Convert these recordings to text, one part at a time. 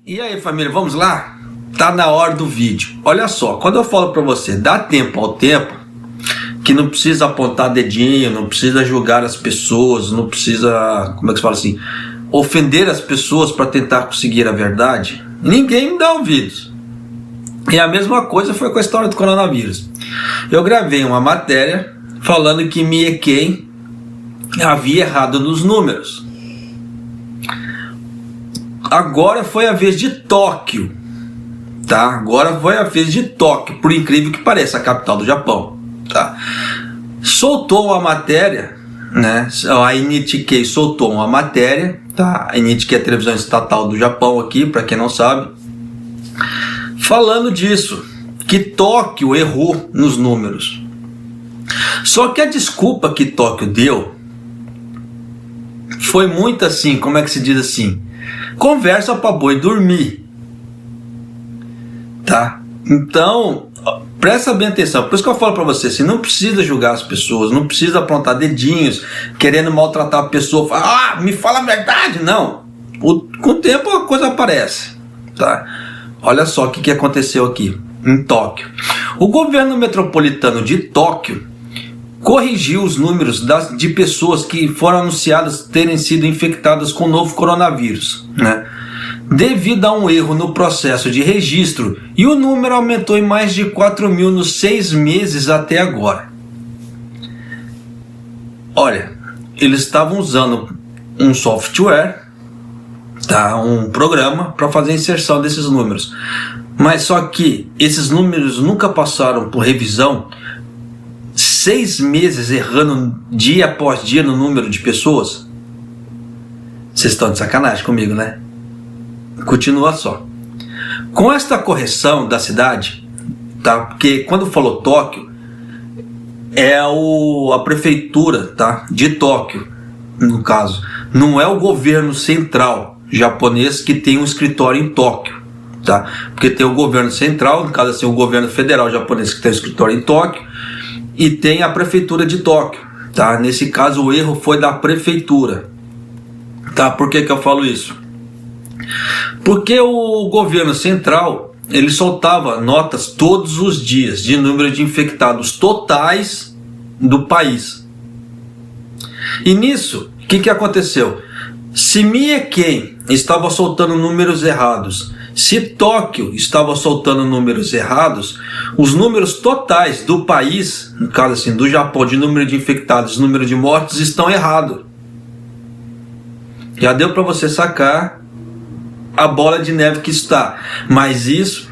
E aí, família, vamos lá? Tá na hora do vídeo. Olha só, quando eu falo para você, dá tempo ao tempo, que não precisa apontar dedinho, não precisa julgar as pessoas, não precisa, como é que se fala assim, ofender as pessoas para tentar conseguir a verdade, ninguém me dá ouvidos. E a mesma coisa foi com a história do coronavírus. Eu gravei uma matéria falando que Miequém havia errado nos números. Agora foi a vez de Tóquio, tá? Agora foi a vez de Tóquio, por incrível que pareça, a capital do Japão, tá? Soltou uma matéria, né? A NHK soltou uma matéria, tá? A NHK é a televisão estatal do Japão aqui, para quem não sabe, falando disso, que Tóquio errou nos números. Só que a desculpa que Tóquio deu foi muito assim, como é que se diz assim? Conversa para boi dormir, tá? Então, presta bem atenção. Por isso que eu falo para você, assim, não precisa julgar as pessoas, não precisa apontar dedinhos, querendo maltratar a pessoa, falar, me fala a verdade, não. Com o tempo a coisa aparece, tá? Olha só o que aconteceu aqui em Tóquio. O governo metropolitano de Tóquio corrigiu os números de pessoas que foram anunciadas terem sido infectadas com o novo coronavírus, né? Devido a um erro no processo de registro, e o número aumentou em mais de 4 mil nos 6 meses até agora. Olha, eles estavam usando um software, tá? Um programa para fazer a inserção desses números, mas só que esses números nunca passaram por revisão. 6 meses errando dia após dia no número de pessoas. Vocês estão de sacanagem comigo, né? Continua só. Com esta correção da cidade, tá? Porque quando falou Tóquio, é a prefeitura, tá? De Tóquio, no caso. Não é o governo central japonês que tem um escritório em Tóquio, tá? Porque tem o governo central, no caso assim, o governo federal japonês que tem um escritório em Tóquio, e tem a prefeitura de Tóquio, tá? Nesse caso o erro foi da prefeitura, tá? Por que eu falo isso? Porque o governo central, ele soltava notas todos os dias de número de infectados totais do país. E nisso, o que aconteceu? Se Miequém estava soltando números errados, se Tóquio estava soltando números errados, os números totais do país, no caso assim, do Japão, de número de infectados, número de mortes, estão errados. Já deu para você sacar a bola de neve que está. Mas isso,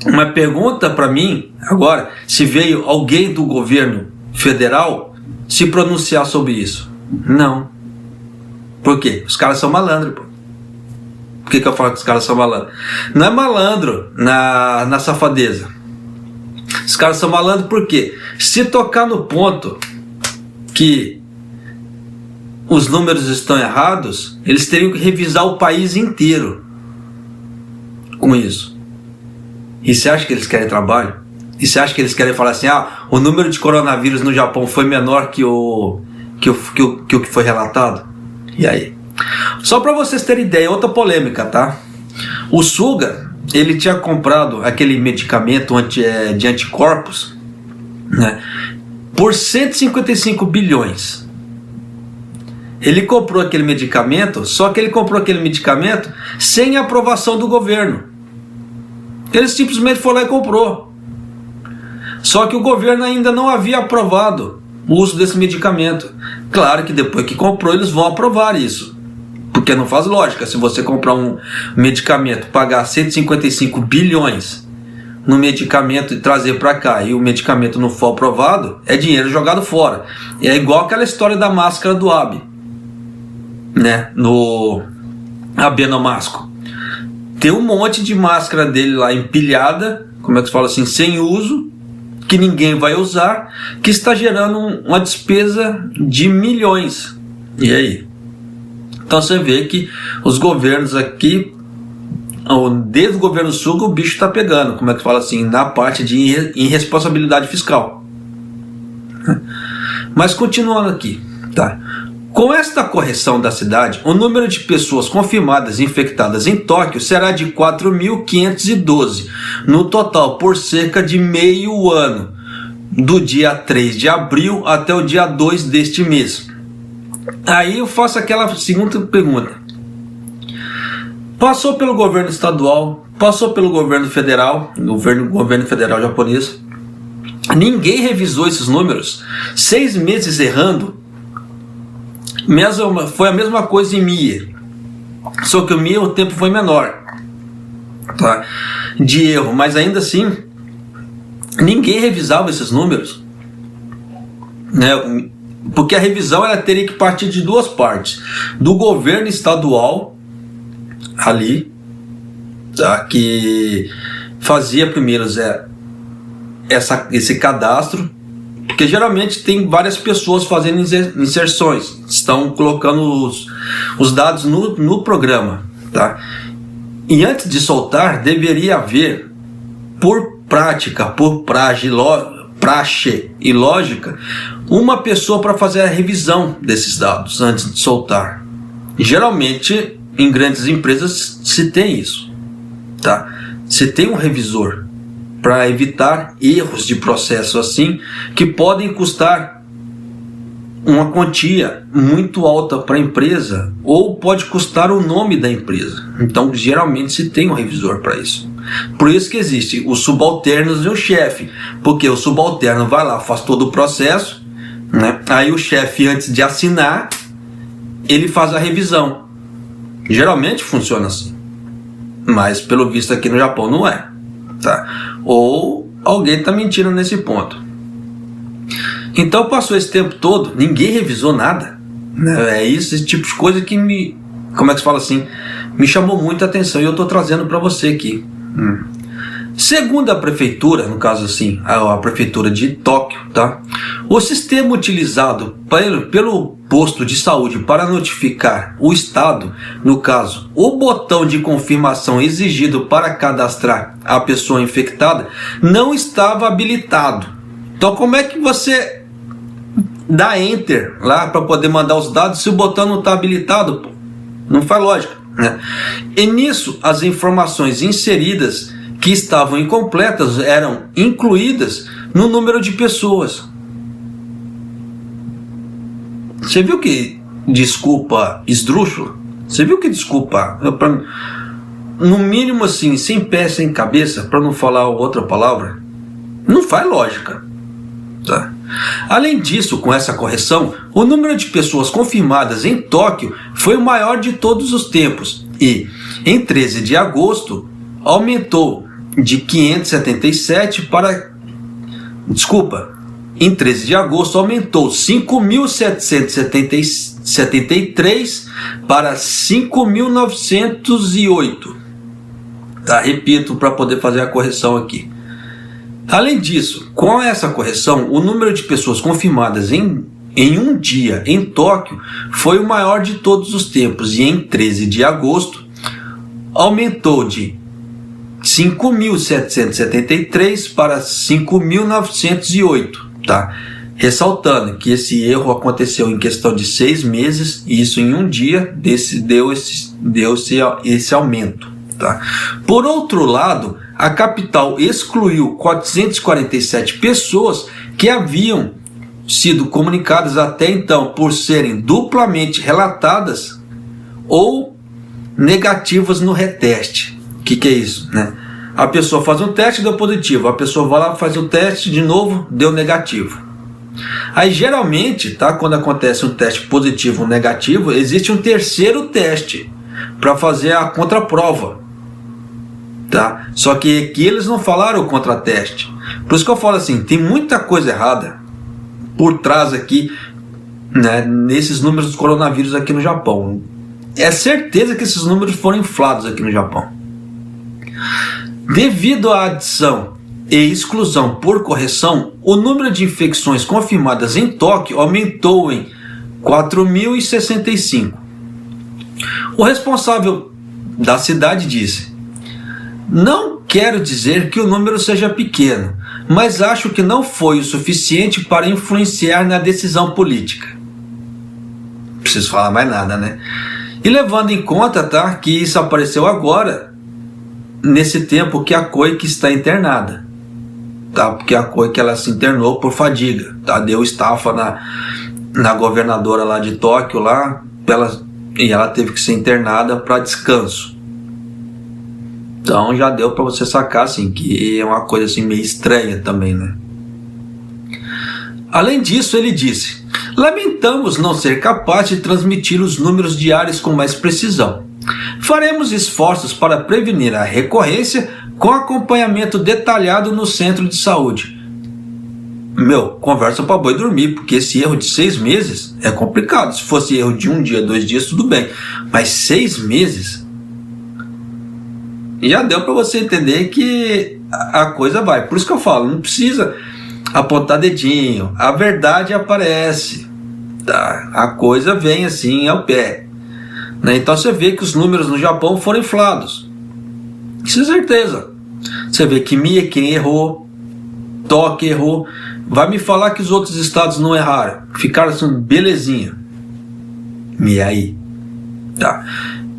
uma pergunta para mim agora, se veio alguém do governo federal se pronunciar sobre isso? Não. Por quê? Os caras são malandros, pô. Por que eu falo que os caras são malandros? Não é malandro na safadeza. Os caras são malandros porque se tocar no ponto que os números estão errados, eles teriam que revisar o país inteiro com isso. E você acha que eles querem trabalho? E você acha que eles querem falar assim, o número de coronavírus no Japão foi menor que o que foi relatado? E aí? Só para vocês terem ideia, outra polêmica, tá? O Suga, ele tinha comprado aquele medicamento de anticorpos, né, por 155 bilhões. Ele comprou aquele medicamento, só que ele comprou aquele medicamento sem aprovação do governo. Ele simplesmente foi lá e comprou. Só que o governo ainda não havia aprovado o uso desse medicamento. Claro que depois que comprou, eles vão aprovar isso. Porque não faz lógica, se você comprar um medicamento, pagar 155 bilhões no medicamento e trazer para cá e o medicamento não for aprovado, é dinheiro jogado fora. É igual aquela história da máscara do Abe, né? No Abenomasco. Tem um monte de máscara dele lá empilhada, como é que se fala assim, sem uso, que ninguém vai usar, que está gerando uma despesa de milhões. E aí? Então você vê que os governos aqui, desde o governo Suga, o bicho está pegando, como é que fala assim, na parte de irresponsabilidade fiscal. Mas continuando aqui, tá? Com esta correção da cidade, o número de pessoas confirmadas infectadas em Tóquio será de 4.512, no total por cerca de meio ano, do dia 3 de abril até o dia 2 deste mês. Aí eu faço aquela segunda pergunta. Passou pelo governo estadual, passou pelo governo federal, governo federal japonês, ninguém revisou esses números, 6 meses errando. Foi a mesma coisa em Mie, só que o Mie o tempo foi menor, tá, de erro, mas ainda assim ninguém revisava esses números, né? Porque a revisão ela teria que partir de duas partes: do governo estadual ali, tá, que fazia primeiro esse cadastro, porque geralmente tem várias pessoas fazendo inserções, estão colocando os dados no programa, tá? E antes de soltar, deveria haver, por prática, por praxe e lógica, uma pessoa para fazer a revisão desses dados antes de soltar. E, geralmente, em grandes empresas se tem isso, tá? Se tem um revisor para evitar erros de processo assim, que podem custar uma quantia muito alta para a empresa, ou pode custar o nome da empresa. Então, geralmente se tem um revisor para isso. Por isso que existe os subalternos e o chefe, porque o subalterno vai lá, faz todo o processo, né? Aí o chefe, antes de assinar, ele faz a revisão. Geralmente funciona assim, mas pelo visto aqui no Japão não é, tá? Ou alguém está mentindo nesse ponto. Então passou esse tempo todo, ninguém revisou nada, né? É isso, esse tipo de coisa que me chamou muita atenção, e eu estou trazendo para você aqui. Segundo a prefeitura, no caso assim, a prefeitura de Tóquio, tá? O sistema utilizado pelo posto de saúde para notificar o estado, no caso, o botão de confirmação exigido para cadastrar a pessoa infectada, não estava habilitado. Então como é que você dá enter lá para poder mandar os dados se o botão não está habilitado? Pô? Não faz lógica, né? E nisso as informações inseridas que estavam incompletas eram incluídas no número de pessoas. Você viu que desculpa esdrúxula? Você viu que desculpa, no mínimo assim, sem pé, sem cabeça, para não falar outra palavra? Não faz lógica, tá? Além disso, com essa correção, o número de pessoas confirmadas em Tóquio foi o maior de todos os tempos e, em 13 de agosto, aumentou de 577 para... em 13 de agosto aumentou 5.773 para 5.908. Tá, repito para poder fazer a correção aqui. Além disso, com essa correção, o número de pessoas confirmadas em um dia em Tóquio foi o maior de todos os tempos e em 13 de agosto aumentou de 5.773 para 5.908, tá? Ressaltando que esse erro aconteceu em questão de 6 meses e isso em um dia deu esse aumento, tá? Por outro lado, a capital excluiu 447 pessoas que haviam sido comunicadas até então por serem duplamente relatadas ou negativas no reteste. O que é isso, né? A pessoa faz um teste e deu positivo, a pessoa vai lá, faz o teste de novo, deu negativo. Aí geralmente, tá, quando acontece um teste positivo ou negativo, existe um terceiro teste para fazer a contraprova, tá? Só que aqui eles não falaram o contrateste. Por isso que eu falo assim, tem muita coisa errada por trás aqui, né, nesses números do coronavírus aqui no Japão. É certeza que esses números foram inflados aqui no Japão. Devido à adição e exclusão por correção, o número de infecções confirmadas em Tóquio aumentou em 4.065. O responsável da cidade disse: "Não quero dizer que o número seja pequeno, mas acho que não foi o suficiente para influenciar na decisão política." preciso falar mais nada, né? E levando em conta, tá, que isso apareceu agora, nesse tempo que a Koike está internada, tá? Porque a Koike, ela se internou por fadiga, tá? Deu estafa na governadora lá de Tóquio, lá, e ela teve que ser internada para descanso. Então já deu para você sacar, assim, que é uma coisa assim meio estranha também, né? Além disso, ele disse: lamentamos não ser capaz de transmitir os números diários com mais precisão. Faremos esforços para prevenir a recorrência com acompanhamento detalhado no centro de saúde. Conversa para boi dormir, porque esse erro de 6 meses é complicado. Se fosse erro de 1 dia, 2 dias, tudo bem. Mas 6 meses... já deu para você entender que a coisa vai. Por isso que eu falo, não precisa apontar dedinho. A verdade aparece. Tá? A coisa vem assim ao pé. Né? Então você vê que os números no Japão foram inflados. Isso é certeza. Você vê que Mie-ken errou, Tóquio errou. Vai me falar que os outros estados não erraram. Ficaram assim, belezinha. E aí? Tá.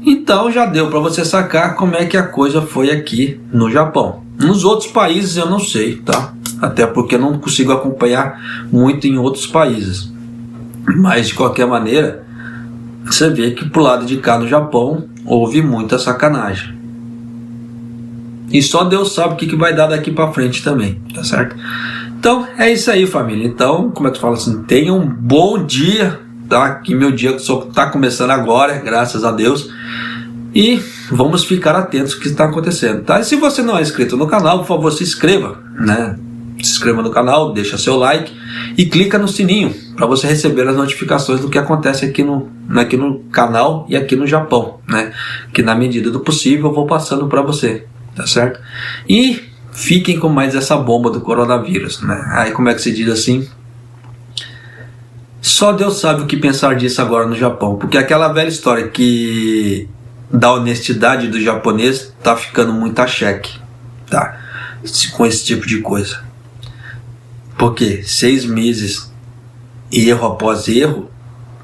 Então já deu para você sacar como é que a coisa foi aqui no Japão. Nos outros países eu não sei, tá? Até porque eu não consigo acompanhar muito em outros países. Mas de qualquer maneira, você vê que pro lado de cá no Japão houve muita sacanagem. E só Deus sabe o que vai dar daqui para frente também, tá certo? Então é isso aí, família. Então, como é que eu falo assim? Tenha um bom dia, tá? Que meu dia só tá começando agora, graças a Deus. E vamos ficar atentos ao que está acontecendo, tá? E se você não é inscrito no canal, por favor, se inscreva, né? Se inscreva no canal, deixa seu like e clica no sininho para você receber as notificações do que acontece aqui no canal e aqui no Japão, né? Que na medida do possível eu vou passando para você, tá certo? E fiquem com mais essa bomba do coronavírus, né? Aí como é que se diz assim? Só Deus sabe o que pensar disso agora no Japão, porque aquela velha história que da honestidade do japonês tá ficando muito a xeque, tá? Com esse tipo de coisa. Porque 6 meses erro após erro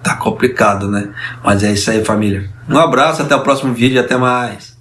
tá complicado, né? Mas é isso aí, família. Um abraço, até o próximo vídeo e até mais.